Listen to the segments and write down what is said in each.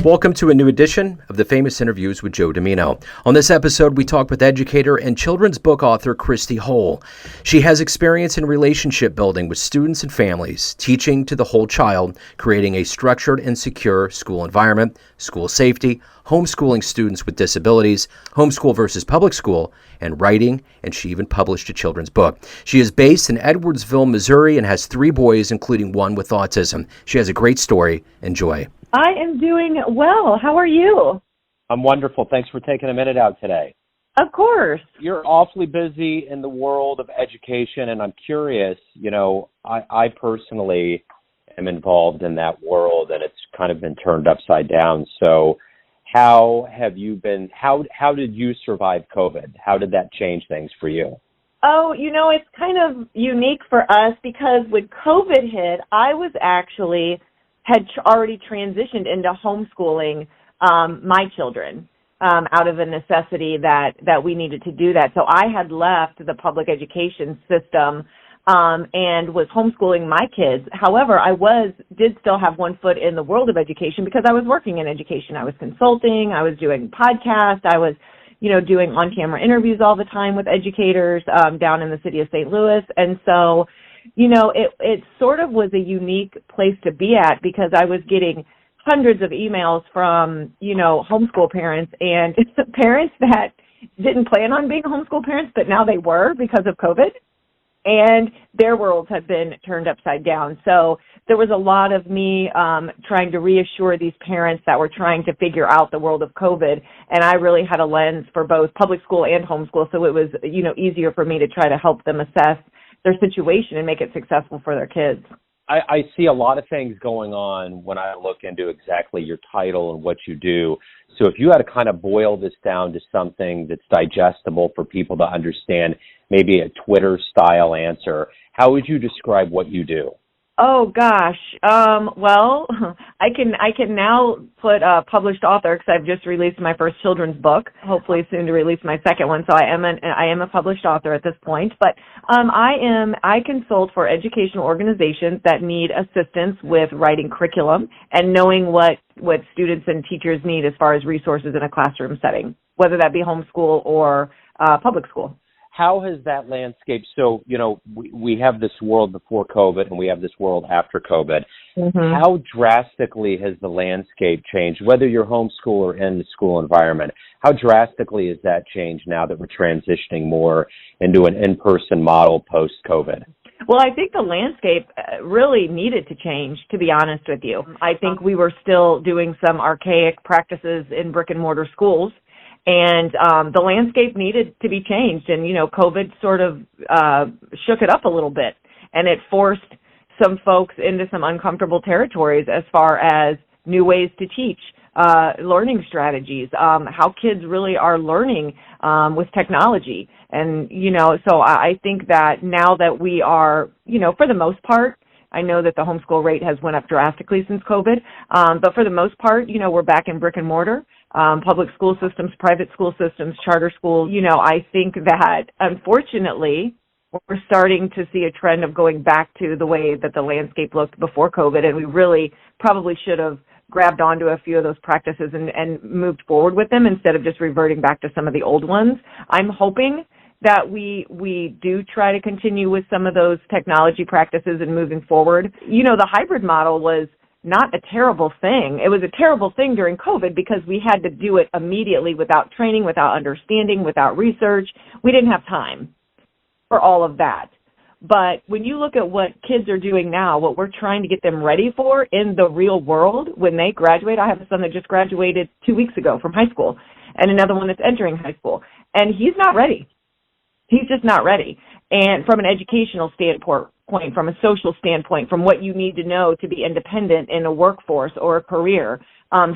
Welcome to a new edition of the Famous Interviews with Joe Dimino. On this episode, we talk with educator and children's book author Kristy Houle. She has experience in relationship building with students and families, teaching to the whole child, creating a structured and secure school environment, school safety, homeschooling students with disabilities, homeschool versus public school, and writing, and she even published a children's book. She is based in Edwardsville, Missouri, and has 3 boys, including one with autism. She has a great story. Enjoy. I am doing well. How are you? I'm wonderful. Thanks for taking a minute out today. Of course. You're awfully busy in the world of education, and I'm curious, I personally am involved in that world, and it's kind of been turned upside down. So how did you survive COVID? How did that change things for you? Oh, it's kind of unique for us because when COVID hit, I had already transitioned into homeschooling my children out of a necessity that we needed to do that. So I had left the public education system and was homeschooling my kids. However, I did still have one foot in the world of education because I was working in education. I was consulting, I was doing podcasts, I was doing on-camera interviews all the time with educators down in the city of St. Louis. And so it sort of was a unique place to be at because I was getting hundreds of emails from, homeschool parents and parents that didn't plan on being homeschool parents, but now they were because of COVID, and their worlds had been turned upside down. So there was a lot of me trying to reassure these parents that were trying to figure out the world of COVID, and I really had a lens for both public school and homeschool, so it was, easier for me to try to help them assess their situation and make it successful for their kids. I see a lot of things going on when I look into exactly your title and what you do. So if you had to kind of boil this down to something that's digestible for people to understand, maybe a Twitter-style answer, how would you describe what you do? Oh gosh. Well, I can now put published author because I've just released my first children's book. Hopefully soon to release my second one. So I am a published author at this point. But I consult for educational organizations that need assistance with writing curriculum and knowing what students and teachers need as far as resources in a classroom setting, whether that be homeschool or public school. How has that landscape, so, we have this world before COVID and we have this world after COVID. Mm-hmm. How drastically has the landscape changed, whether you're homeschool or in the school environment? How drastically has that changed now that we're transitioning more into an in-person model post-COVID? Well, I think the landscape really needed to change, to be honest with you. I think we were still doing some archaic practices in brick-and-mortar schools. And the landscape needed to be changed. And, COVID sort of shook it up a little bit. And it forced some folks into some uncomfortable territories as far as new ways to teach, learning strategies, how kids really are learning with technology. And, so I think that now that we are, for the most part, I know that the homeschool rate has went up drastically since COVID. But for the most part, we're back in brick and mortar. Public school systems, private school systems, charter school. I think that unfortunately we're starting to see a trend of going back to the way that the landscape looked before COVID, and we really probably should have grabbed onto a few of those practices and moved forward with them instead of just reverting back to some of the old ones. I'm hoping that we do try to continue with some of those technology practices and moving forward. The hybrid model was not a terrible thing. It was a terrible thing during COVID because we had to do it immediately without training, without understanding, without research. We didn't have time for all of that. But when you look at what kids are doing now, what we're trying to get them ready for in the real world when they graduate, I have a son that just graduated 2 weeks ago from high school and another one that's entering high school, and he's not ready. He's just not ready. And from an educational standpoint, from a social standpoint, from what you need to know to be independent in a workforce or a career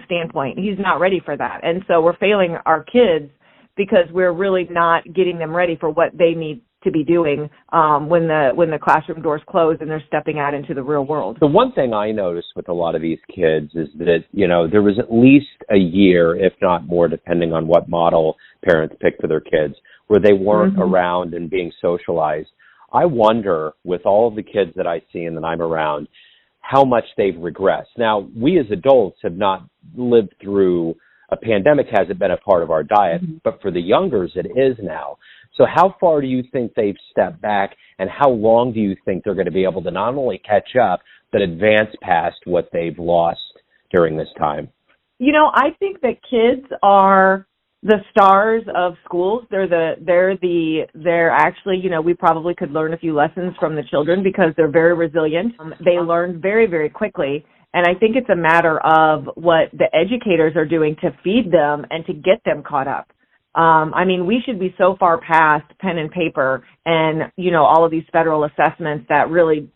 standpoint, he's not ready for that. And so we're failing our kids because we're really not getting them ready for what they need to be doing when the classroom doors close and they're stepping out into the real world. The one thing I noticed with a lot of these kids is that, there was at least a year, if not more, depending on what model parents pick for their kids, where they weren't around and being socialized. I wonder, with all of the kids that I see and that I'm around, how much they've regressed. Now, we as adults have not lived through a pandemic, hasn't been a part of our diet, but for the youngers, it is now. So how far do you think they've stepped back, and how long do you think they're going to be able to not only catch up, but advance past what they've lost during this time? You know, I think that kids are the stars of schools. They're actually, you know, we probably could learn a few lessons from the children because they're very resilient. They learn very, very quickly. And I think it's a matter of what the educators are doing to feed them and to get them caught up. I mean, we should be so far past pen and paper and, you know, all of these federal assessments that really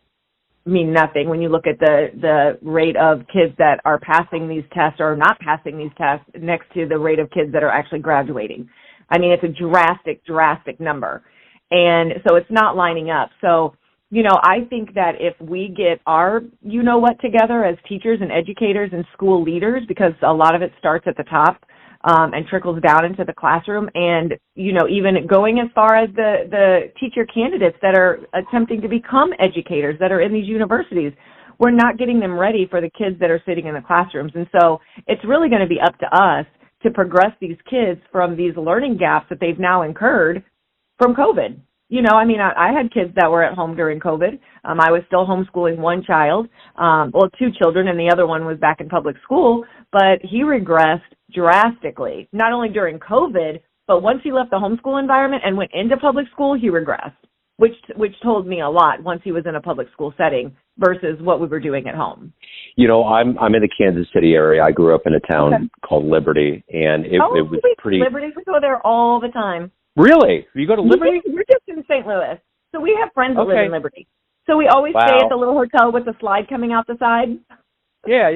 mean nothing when you look at the rate of kids that are passing these tests or not passing these tests next to the rate of kids that are actually graduating. I mean, it's a drastic number. And so it's not lining up. So, you know, I think that if we get our you-know-what together as teachers and educators and school leaders, because a lot of it starts at the top, and trickles down into the classroom, and, you know, even going as far as the teacher candidates that are attempting to become educators that are in these universities. We're not getting them ready for the kids that are sitting in the classrooms. And so it's really going to be up to us to progress these kids from these learning gaps that they've now incurred from COVID. You know, I mean, I had kids that were at home during COVID. I was still homeschooling one child, two children, and the other one was back in public school, but he regressed drastically, not only during COVID, but once he left the homeschool environment and went into public school, he regressed, which told me a lot once he was in a public school setting versus what we were doing at home. You know, I'm in the Kansas City area. I grew up in a town called Liberty, and it was pretty... Liberty, we go there all the time. Really? You go to Liberty? We're just in St. Louis. So we have friends that live in Liberty. So we always stay at the little hotel with the slide coming out the side. Yeah.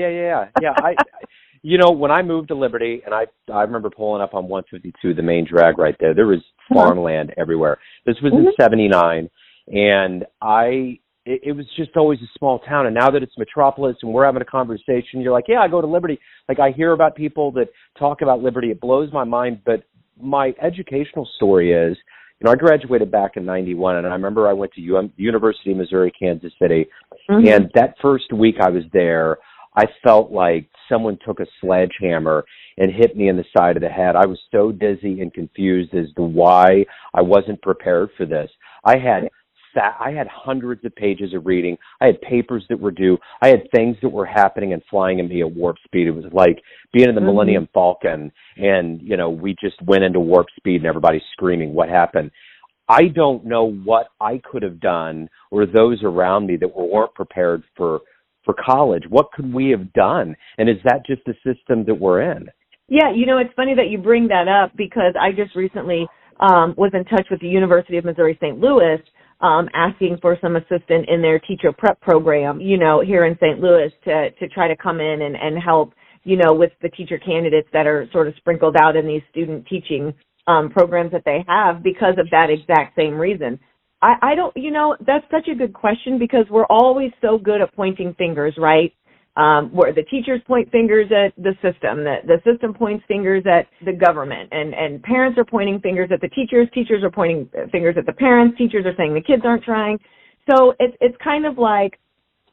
You know, when I moved to Liberty, and I remember pulling up on 152, the main drag right there, there was farmland everywhere. This was in 79, and it was just always a small town. And now that it's metropolis and we're having a conversation, you're like, yeah, I go to Liberty. Like, I hear about people that talk about Liberty. It blows my mind, but my educational story is, you know, I graduated back in 91, and I remember I went to University of Missouri, Kansas City, and that first week I was there, I felt like someone took a sledgehammer and hit me in the side of the head. I was so dizzy and confused as to why I wasn't prepared for this. I had hundreds of pages of reading. I had papers that were due. I had things that were happening and flying at me at warp speed. It was like being in the Millennium Falcon, and, you know, we just went into warp speed and everybody's screaming, what happened? I don't know what I could have done or those around me that weren't prepared for college. What could we have done? And is that just the system that we're in? Yeah, you know, it's funny that you bring that up because I just recently was in touch with the University of Missouri St. Louis, asking for some assistance in their teacher prep program, you know, here in St. Louis to try to come in and help, you know, with the teacher candidates that are sort of sprinkled out in these student teaching programs that they have because of that exact same reason. I don't, you know, that's such a good question because we're always so good at pointing fingers, right? Where the teachers point fingers at the system points fingers at the government, and parents are pointing fingers at the teachers are pointing fingers at the parents, teachers are saying the kids aren't trying. So it's kind of like,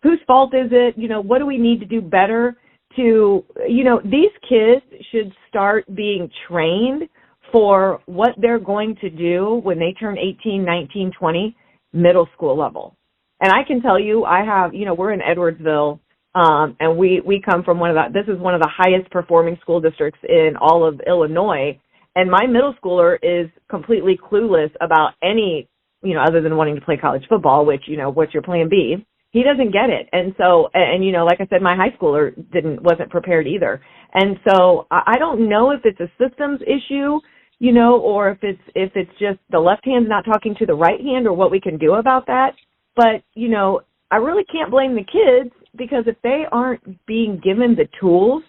whose fault is it? You know, what do we need to do better to, you know, these kids should start being trained for what they're going to do when they turn 18, 19, 20, middle school level. And I can tell you, I have, you know, we're in Edwardsville, and we come from this is one of the highest performing school districts in all of Illinois. And my middle schooler is completely clueless about any, you know, other than wanting to play college football, which, you know, what's your plan B? He doesn't get it. And so, and, you know, like I said, my high schooler wasn't prepared either. And so I don't know if it's a systems issue, you know, or if it's just the left hand's not talking to the right hand or what we can do about that. But, you know, I really can't blame the kids because if they aren't being given the tools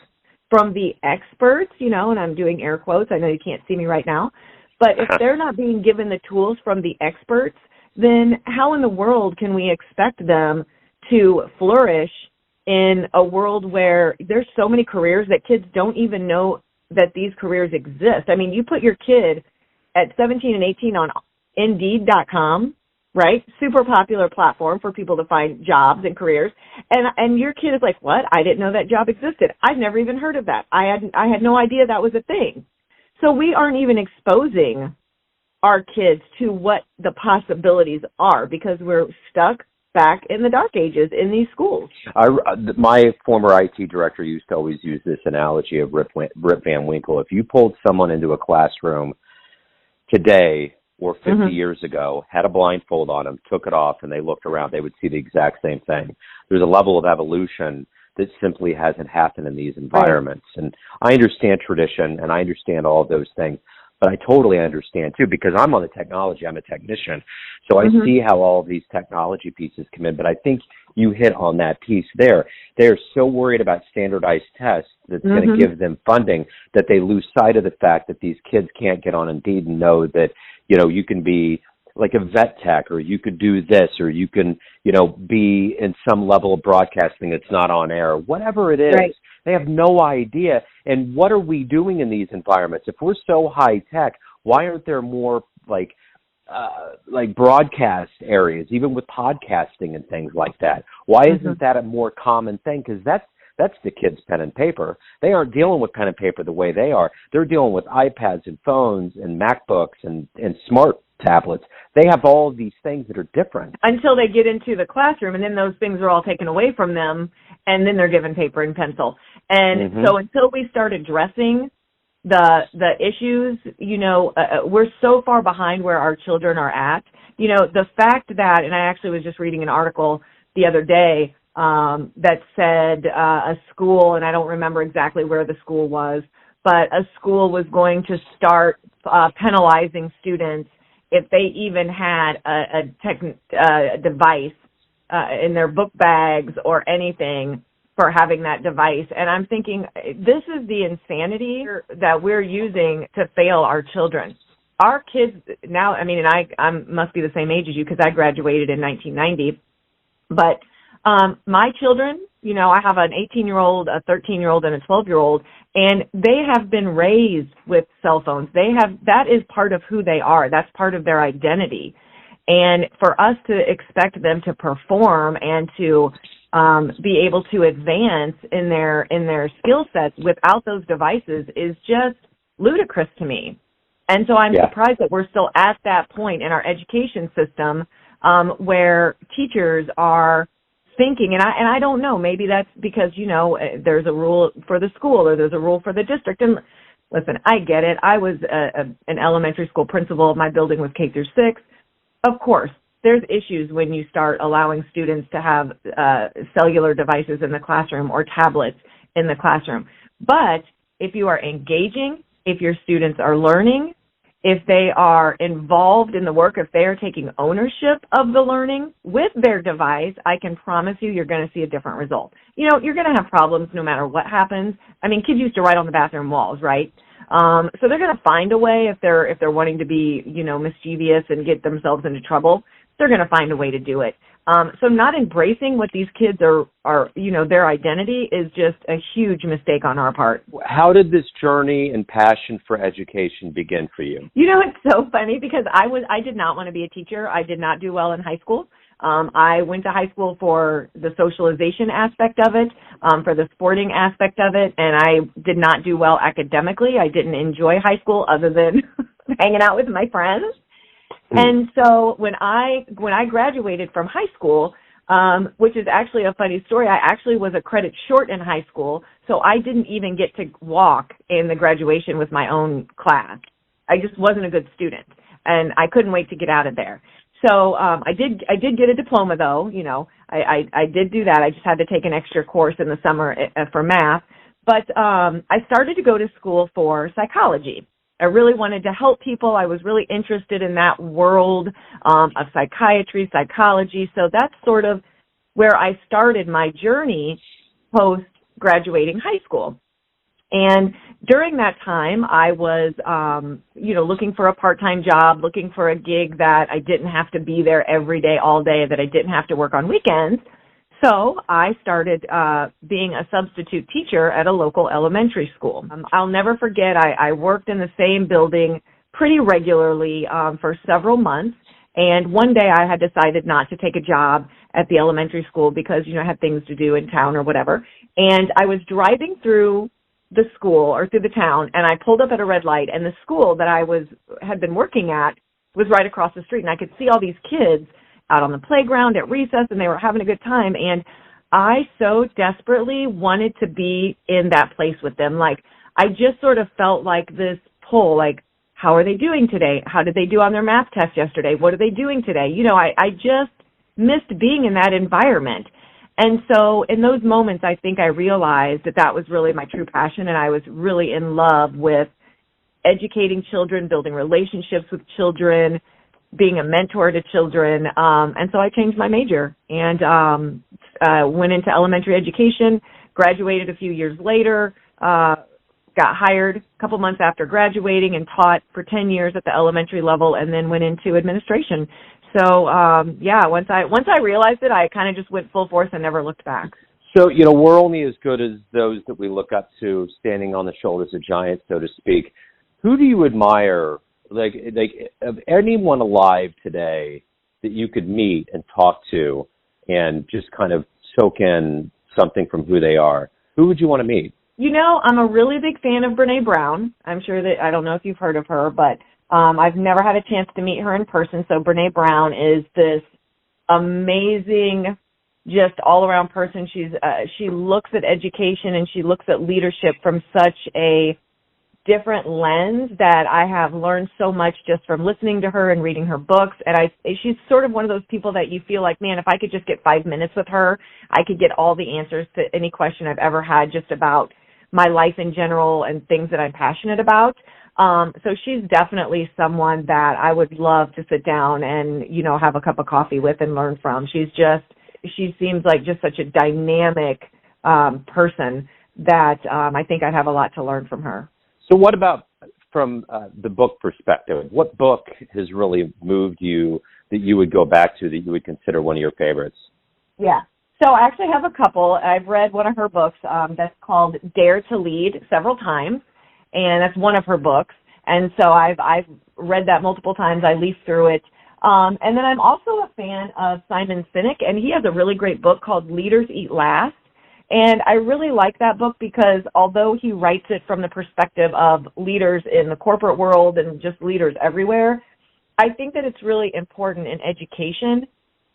from the experts, you know, and I'm doing air quotes, I know you can't see me right now, but if they're not being given the tools from the experts, then how in the world can we expect them to flourish in a world where there's so many careers that kids don't even know that these careers exist? I mean, you put your kid at 17 and 18 on Indeed.com, right? Super popular platform for people to find jobs and careers. And your kid is like, what? I didn't know that job existed. I've never even heard of that. I had no idea that was a thing. So we aren't even exposing our kids to what the possibilities are because we're stuck back in the dark ages in these schools. My former IT director used to always use this analogy of Rip Van Winkle. If you pulled someone into a classroom today or 50 years ago, had a blindfold on them, took it off, and they looked around, they would see the exact same thing. There's a level of evolution that simply hasn't happened in these environments. Right. And I understand tradition, and I understand all of those things, but I totally understand, too, because I'm on the technology. I'm a technician, so I see how all of these technology pieces come in, but I think you hit on that piece there. They're so worried about standardized tests that's going to give them funding that they lose sight of the fact that these kids can't get on Indeed and know that, you know, you can be like a vet tech, or you could do this, or you can, you know, be in some level of broadcasting that's not on air, whatever it is. Right. They have no idea. And what are we doing in these environments? If we're so high tech, why aren't there more like broadcast areas, even with podcasting and things like that? Why isn't that a more common thing? Because that's the kids' pen and paper. They aren't dealing with pen and paper the way they are. They're dealing with iPads and phones and MacBooks and smart tablets. They have all of these things that are different. Until they get into the classroom, and then those things are all taken away from them, and then they're given paper and pencil. And so until we start addressing the issues, you know, we're so far behind where our children are at. You know, the fact that, and I actually was just reading an article the other day that said a school, and I don't remember exactly where the school was, but a school was going to start penalizing students if they even had a device in their book bags or anything for having that device. And I'm thinking, this is the insanity that we're using to fail our children. Our kids now, I mean, and I must be the same age as you because I graduated in 1990, but my children, you know, I have an 18-year-old, a 13-year-old, and a 12-year-old, and they have been raised with cell phones. That is part of who they are. That's part of their identity. And for us to expect them to perform and to be able to advance in their skill sets without those devices is just ludicrous to me. And so I'm surprised that we're still at that point in our education system where teachers are thinking, and I don't know, maybe that's because, you know, there's a rule for the school or there's a rule for the district. And listen, I get it. I was an elementary school principal. My building was K through 6. Of course, there's issues when you start allowing students to have cellular devices in the classroom or tablets in the classroom. But if you are engaging, if your students are learning, if they are involved in the work, if they are taking ownership of the learning with their device, I can promise you're going to see a different result. You know, you're going to have problems no matter what happens. I mean, kids used to write on the bathroom walls, right? So they're going to find a way if they're wanting to be, you know, mischievous and get themselves into trouble. They're going to find a way to do it. So not embracing what these kids are, you know, their identity is just a huge mistake on our part. How did this journey and passion for education begin for you? You know, it's so funny because I did not want to be a teacher. I did not do well in high school. I went to high school for the socialization aspect of it, for the sporting aspect of it, and I did not do well academically. I didn't enjoy high school other than hanging out with my friends. And so when I graduated from high school, which is actually a funny story, I actually was a credit short in high school, so I didn't even get to walk in the graduation with my own class. I just wasn't a good student, and I couldn't wait to get out of there. So I did get a diploma, though. You know, I did do that. I just had to take an extra course in the summer for math. But I started to go to school for psychology. I really wanted to help people. I was really interested in that world of psychiatry, psychology. So that's sort of where I started my journey post-graduating high school. And during that time, I was, you know, looking for a part-time job, looking for a gig that I didn't have to be there every day, all day, that I didn't have to work on weekends. So I started being a substitute teacher at a local elementary school. I'll never forget, I worked in the same building pretty regularly for several months, And one day I had decided not to take a job at the elementary school because, I had things to do in town or whatever. And I was driving through the school or through the town, and I pulled up at a red light, and the school that I had been working at was right across the street, and I could see all these kids out on the playground at recess, and they were having a good time. And I so desperately wanted to be in that place with them. Like, I just sort of felt like this pull, like, how are they doing today? How did they do on their math test yesterday? What are they doing today? I just missed being in that environment. And so in those moments, I think I realized that was really my true passion, and I was really in love with educating children, building relationships with children, being a mentor to children. And so I changed my major and went into elementary education, graduated a few years later, got hired a couple months after graduating and taught for 10 years at the elementary level, and then went into administration. So, once I realized it, I kind of just went full force and never looked back. So, we're only as good as those that we look up to, standing on the shoulders of giants, so to speak. Who do you admire, like of anyone alive today that you could meet and talk to and just kind of soak in something from who they are? Who would you want to meet? I'm a really big fan of Brene Brown. I'm sure that, I don't know if you've heard of her, but I've never had a chance to meet her in person. So Brene Brown is this amazing, just all-around person. She looks at education and she looks at leadership from such a different lens that I have learned so much just from listening to her and reading her books. And she's sort of one of those people that you feel like, man, if I could just get 5 minutes with her, I could get all the answers to any question I've ever had just about my life in general and things that I'm passionate about. So she's definitely someone that I would love to sit down and, have a cup of coffee with and learn from. She seems like just such a dynamic person that I think I'd have a lot to learn from her. So what about from the book perspective? What book has really moved you that you would go back to, that you would consider one of your favorites? Yeah. So I actually have a couple. I've read one of her books that's called Dare to Lead several times, and that's one of her books. And so I've read that multiple times. I leafed through it. And then I'm also a fan of Simon Sinek, and he has a really great book called Leaders Eat Last. And I really like that book because although he writes it from the perspective of leaders in the corporate world and just leaders everywhere, I think that it's really important in education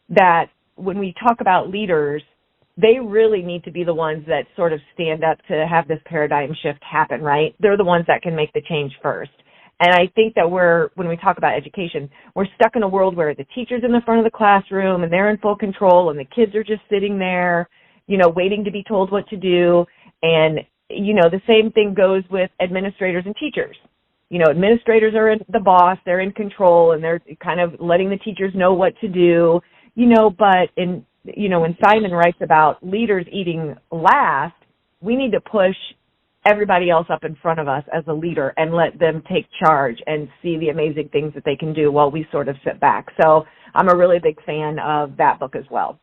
that when we talk about leaders, they really need to be the ones that sort of stand up to have this paradigm shift happen, right? They're the ones that can make the change first. And I think that when we talk about education, we're stuck in a world where the teacher's in the front of the classroom and they're in full control and the kids are just sitting there, waiting to be told what to do. And, the same thing goes with administrators and teachers. Administrators are the boss, they're in control, and they're kind of letting the teachers know what to do, but when Simon writes about leaders eating last, we need to push everybody else up in front of us as a leader and let them take charge and see the amazing things that they can do while we sort of sit back. So I'm a really big fan of that book as well.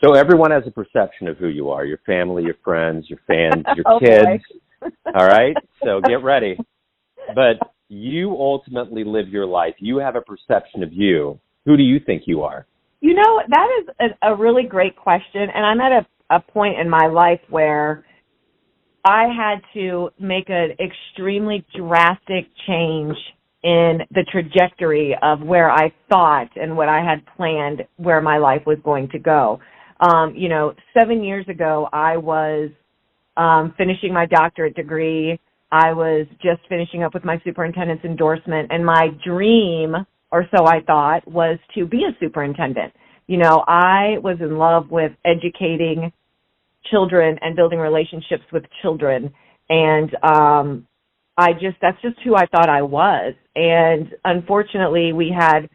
So everyone has a perception of who you are, your family, your friends, your fans, your kids. All right? So get ready. But you ultimately live your life. You have a perception of you. Who do you think you are? That is a really great question. And I'm at a point in my life where I had to make an extremely drastic change in the trajectory of where I thought and what I had planned where my life was going to go. 7 years ago, I was finishing my doctorate degree. I was just finishing up with my superintendent's endorsement, and my dream, or so I thought, was to be a superintendent. I was in love with educating children and building relationships with children, and that's just who I thought I was. And unfortunately, we had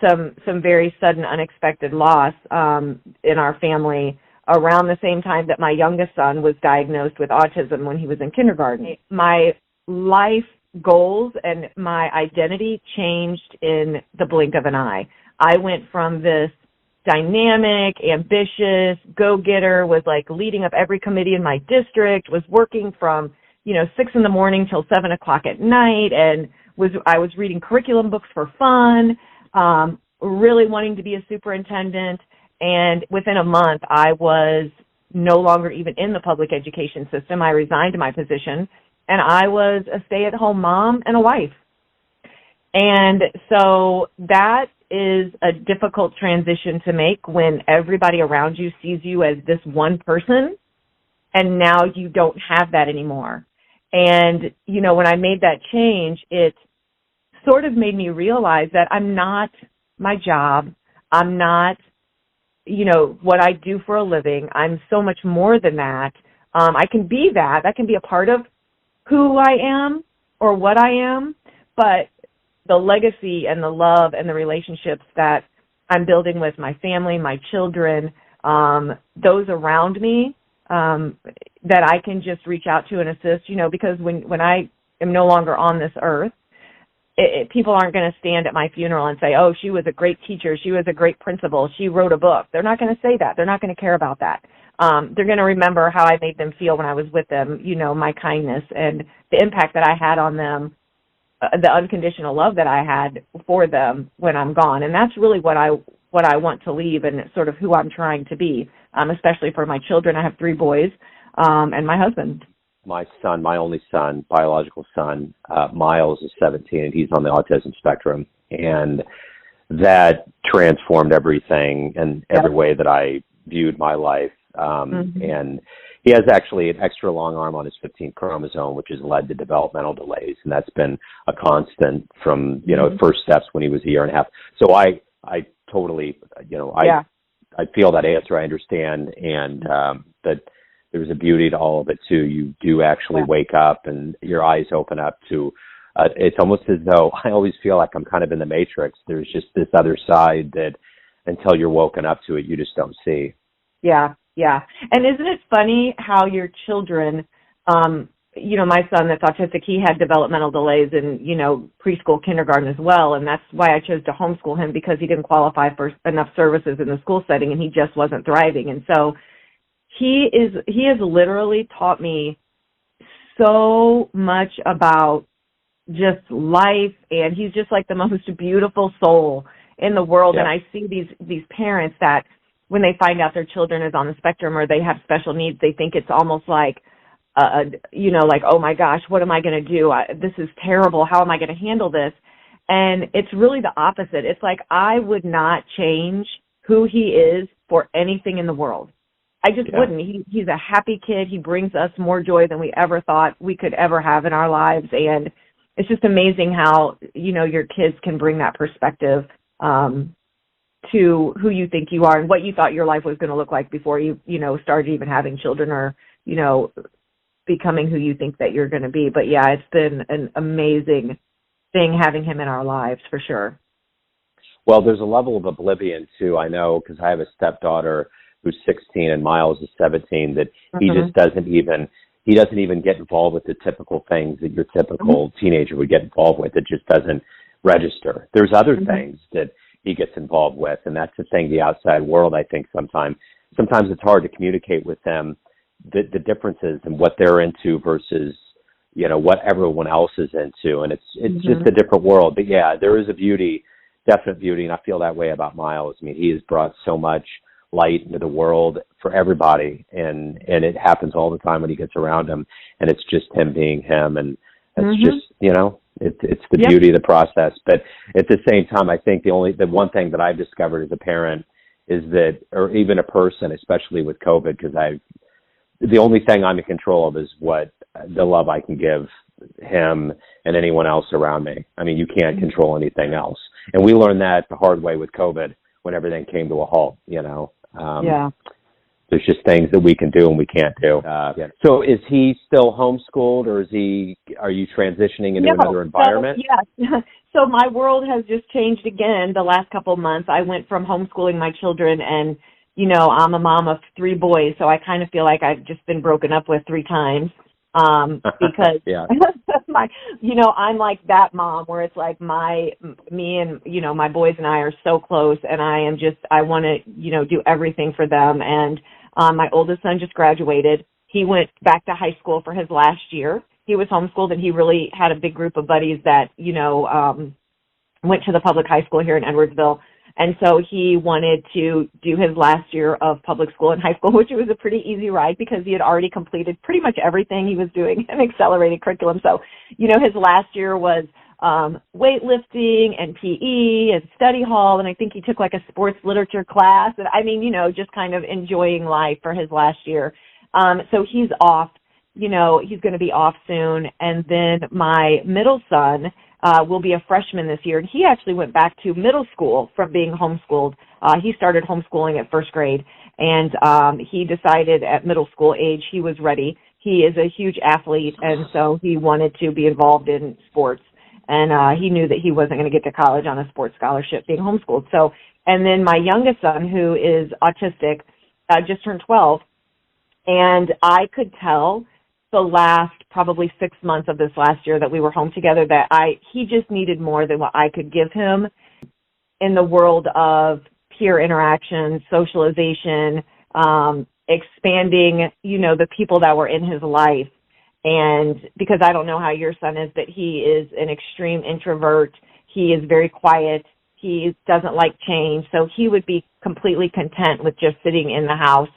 some very sudden, unexpected loss in our family around the same time that my youngest son was diagnosed with autism when he was in kindergarten. My life goals and my identity changed in the blink of an eye. I went from this dynamic, ambitious, go-getter, was like leading up every committee in my district, was working from 6 a.m. till 7 o'clock at night, and I was reading curriculum books for fun, really wanting to be a superintendent, and within a month I was no longer even in the public education system. I resigned my position, and I was a stay-at-home mom and a wife. And so that is a difficult transition to make when everybody around you sees you as this one person, and now you don't have that anymore. And, you know, when I made that change, it sort of made me realize that I'm not my job. I'm not, you know, what I do for a living. I'm so much more than that. I can be that. That can be a part of who I am or what I am, but the legacy and the love and the relationships that I'm building with my family, my children, those around me, that I can just reach out to and assist, you know, because when I am no longer on this earth, people aren't going to stand at my funeral and say, oh, she was a great teacher, she was a great principal, she wrote a book. They're not going to say that. They're not going to care about that. They're going to remember how I made them feel when I was with them, you know, my kindness and the impact that I had on them, the unconditional love that I had for them when I'm gone. And that's really what I want to leave, and sort of who I'm trying to be, especially for my children. I have 3 boys, and my husband. My son, my only son, biological son, Miles, is 17, and he's on the autism spectrum. And that transformed everything and every way that I viewed my life. And he has actually an extra long arm on his 15th chromosome, which has led to developmental delays. And that's been a constant from, you know, first steps when he was a year and a half. So I totally, you know, I feel that answer. I understand. And that there's a beauty to all of it too. You do actually wake up and your eyes open up to, it's almost as though I always feel like I'm kind of in the Matrix. There's just this other side that until you're woken up to it, you just don't see. Yeah. Yeah. And isn't it funny how your children, you know, my son that's autistic, he had developmental delays in, you know, preschool, kindergarten as well. And that's why I chose to homeschool him, because he didn't qualify for enough services in the school setting and he just wasn't thriving. And so he has literally taught me so much about just life, and he's just like the most beautiful soul in the world. And I see these parents that when they find out their children is on the spectrum or they have special needs, they think it's almost like, you know, like, oh my gosh, what am I going to do? This is terrible. How am I going to handle this? And it's really the opposite. It's like, I would not change who he is for anything in the world. I just wouldn't. He's a happy kid. He brings us more joy than we ever thought we could ever have in our lives. And it's just amazing how, you know, your kids can bring that perspective to who you think you are and what you thought your life was going to look like before you know, started even having children or, you know, becoming who you think that you're going to be. But yeah, it's been an amazing thing having him in our lives for sure. Well, there's a level of oblivion too. I know, because I have a stepdaughter who's 16 and Miles is 17, that he just doesn't even get involved with the typical things that your typical teenager would get involved with. It just doesn't register. There's other things that he gets involved with, and that's the thing, the outside world. I think sometimes it's hard to communicate with them the differences and what they're into versus, you know, what everyone else is into, and it's just a different world. But yeah, there is a beauty, definite beauty, and I feel that way about Miles. I mean, he has brought so much light into the world for everybody, and it happens all the time when he gets around him, and it's just him being him, and it's just, you know, it's the beauty of the process. But at the same time, I think the one thing that I've discovered as a parent is that, or even a person, especially with COVID, because the only thing I'm in control of is what the love I can give him and anyone else around me. I mean, you can't control anything else. And we learned that the hard way with COVID when everything came to a halt, you know. There's just things that we can do and we can't do. So is he still homeschooled, or are you transitioning into another environment? So my world has just changed again the last couple of months. I went from homeschooling my children, and, you know, I'm a mom of 3 boys, so I kind of feel like I've just been broken up with 3 times. Because you know, I'm like that mom where it's like me and, you know, my boys and I are so close, and I want to, you know, do everything for them. And my oldest son just graduated. He went back to high school for his last year. He was homeschooled, and he really had a big group of buddies that, you know, went to the public high school here in Edwardsville. And so he wanted to do his last year of public school and high school, which was a pretty easy ride because he had already completed pretty much everything he was doing in accelerated curriculum. So, his last year was weightlifting and PE and study hall, and I think he took like a sports literature class. And just kind of enjoying life for his last year. So he's off. He's going to be off soon. And then my middle son will be a freshman this year, and he actually went back to middle school from being homeschooled. He started homeschooling at first grade, and he decided at middle school age he was ready. He is a huge athlete, and so he wanted to be involved in sports. And he knew that he wasn't going to get to college on a sports scholarship being homeschooled. So, and then my youngest son, who is autistic, just turned 12, and I could tell the last probably 6 months of this last year that we were home together that he just needed more than what I could give him in the world of peer interaction, socialization, expanding, the people that were in his life. And because I don't know how your son is, but he is an extreme introvert. He is very quiet. He doesn't like change. So he would be completely content with just sitting in the house.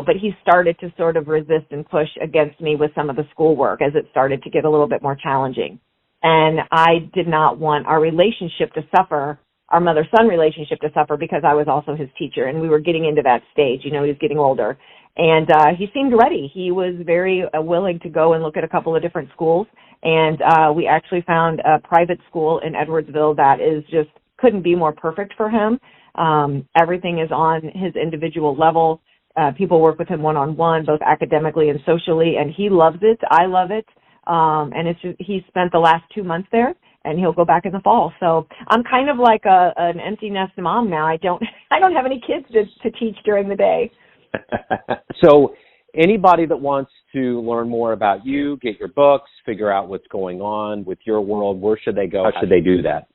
But he started to sort of resist and push against me with some of the schoolwork as it started to get a little bit more challenging. And I did not want our relationship to suffer, our mother-son relationship to suffer, because I was also his teacher, and we were getting into that stage. He was getting older. And he seemed ready. He was very willing to go and look at a couple of different schools. And we actually found a private school in Edwardsville that is just couldn't be more perfect for him. Everything is on his individual level. People work with him one-on-one, both academically and socially, and he loves it. I love it. And it's just, he spent the last 2 months there, and he'll go back in the fall. So I'm kind of like an empty nest mom now. I don't have any kids to teach during the day. So anybody that wants to learn more about you, get your books, figure out what's going on with your world, where should they go? How should they do that?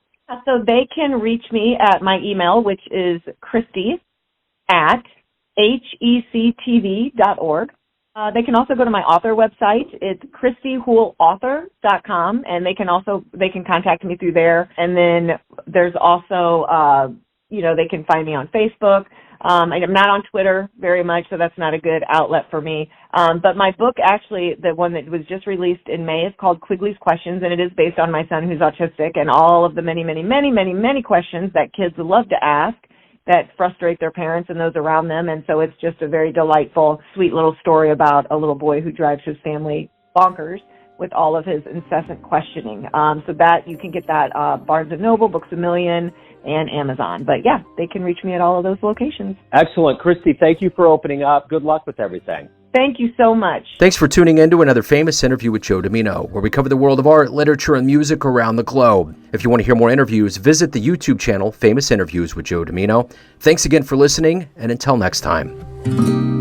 So they can reach me at my email, which is Kristy@hectv.org. They can also go to my author website. It's KristyHouleAuthor.com, and they can contact me through there. And then there's also, they can find me on Facebook. I'm not on Twitter very much, so that's not a good outlet for me. But my book, actually, the one that was just released in May, is called Quigley's Questions, and it is based on my son who's autistic and all of the many, many, many, many, many questions that kids love to ask that frustrate their parents and those around them. And so it's just a very delightful, sweet little story about a little boy who drives his family bonkers with all of his incessant questioning. So that you can get that Barnes & Noble, Books A Million, and Amazon. But yeah, they can reach me at all of those locations. Excellent. Kristy, thank you for opening up. Good luck with everything. Thank you so much. Thanks for tuning in to another Famous Interview with Joe Dimino, where we cover the world of art, literature, and music around the globe. If you want to hear more interviews, visit the YouTube channel Famous Interviews with Joe Dimino. Thanks again for listening, and until next time.